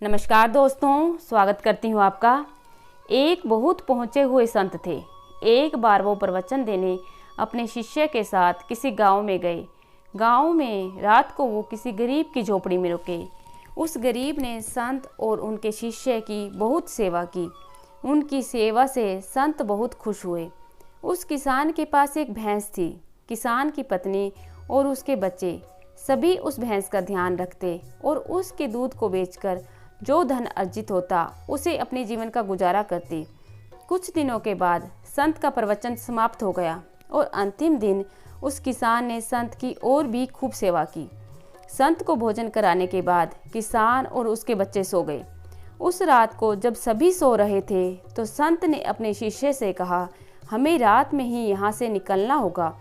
नमस्कार दोस्तों, स्वागत करती हूँ आपका। एक बहुत पहुँचे हुए संत थे। एक बार वो प्रवचन देने अपने शिष्य के साथ किसी गांव में गए। गांव में रात को वो किसी गरीब की झोपड़ी में रुके। उस गरीब ने संत और उनके शिष्य की बहुत सेवा की। उनकी सेवा से संत बहुत खुश हुए। उस किसान के पास एक भैंस थी। किसान की पत्नी और उसके बच्चे सभी उस भैंस का ध्यान रखते और उसके दूध को बेचकर जो धन अर्जित होता उसे अपने जीवन का गुजारा करती। कुछ दिनों के बाद संत का प्रवचन समाप्त हो गया और अंतिम दिन उस किसान ने संत की और भी खूब सेवा की। संत को भोजन कराने के बाद किसान और उसके बच्चे सो गए। उस रात को जब सभी सो रहे थे तो संत ने अपने शिष्य से कहा, हमें रात में ही यहाँ से निकलना होगा,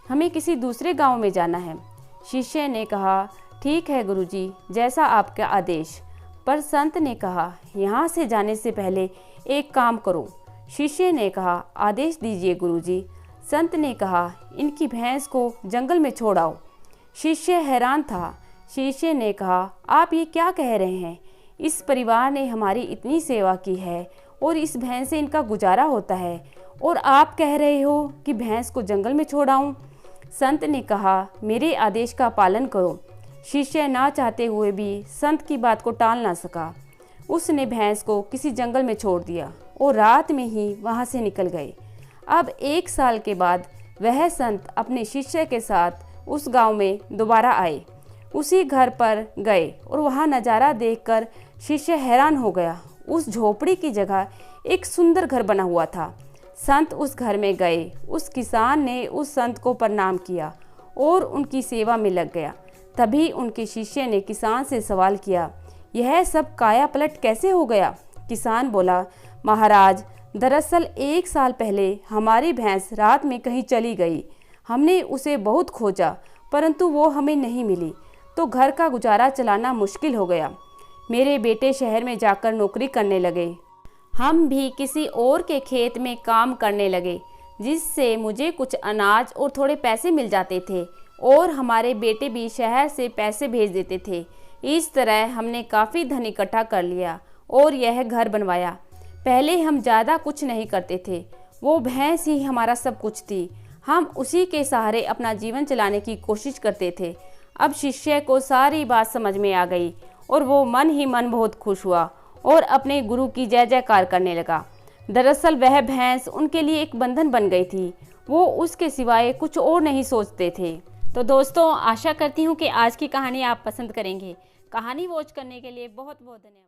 हमें किसी दूसरे गांव में जाना है। शिष्य ने कहा, ठीक है गुरुजी, जैसा आपका आदेश। पर संत ने कहा, यहाँ से जाने से पहले एक काम करो। शिष्य ने कहा, आदेश दीजिए गुरुजी। संत ने कहा, इनकी भैंस को जंगल में छोड़ आओ। शिष्य हैरान था। शिष्य ने कहा, आप ये क्या कह रहे हैं? इस परिवार ने हमारी इतनी सेवा की है और इस भैंस से इनका गुजारा होता है और आप कह रहे हो कि भैंस को जंगल में छोड़ आऊं? संत ने कहा, मेरे आदेश का पालन करो। शिष्य ना चाहते हुए भी संत की बात को टाल ना सका। उसने भैंस को किसी जंगल में छोड़ दिया और रात में ही वहां से निकल गए। अब 1 साल के बाद वह संत अपने शिष्य के साथ उस गांव में दोबारा आए। उसी घर पर गए और वहां नज़ारा देखकर शिष्य हैरान हो गया। उस झोपड़ी की जगह एक सुंदर घर बना हुआ था। संत उस घर में गए। उस किसान ने उस संत को प्रणाम किया और उनकी सेवा में लग गया। तभी उनके शिष्य ने किसान से सवाल किया, यह सब काया पलट कैसे हो गया? किसान बोला, महाराज, दरअसल 1 साल पहले हमारी भैंस रात में कहीं चली गई। हमने उसे बहुत खोजा परंतु वो हमें नहीं मिली, तो घर का गुजारा चलाना मुश्किल हो गया। मेरे बेटे शहर में जाकर नौकरी करने लगे। हम भी किसी और के खेत में काम करने लगे, जिससे मुझे कुछ अनाज और थोड़े पैसे मिल जाते थे और हमारे बेटे भी शहर से पैसे भेज देते थे। इस तरह हमने काफ़ी धन इकट्ठा कर लिया और यह घर बनवाया। पहले हम ज़्यादा कुछ नहीं करते थे, वो भैंस ही हमारा सब कुछ थी। हम उसी के सहारे अपना जीवन चलाने की कोशिश करते थे। अब शिष्य को सारी बात समझ में आ गई और वो मन ही मन बहुत खुश हुआ और अपने गुरु की जय जयकार करने लगा। दरअसल वह भैंस उनके लिए एक बंधन बन गई थी। वो उसके सिवाय कुछ और नहीं सोचते थे। तो दोस्तों, आशा करती हूँ कि आज की कहानी आप पसंद करेंगे। कहानी वॉच करने के लिए बहुत बहुत धन्यवाद।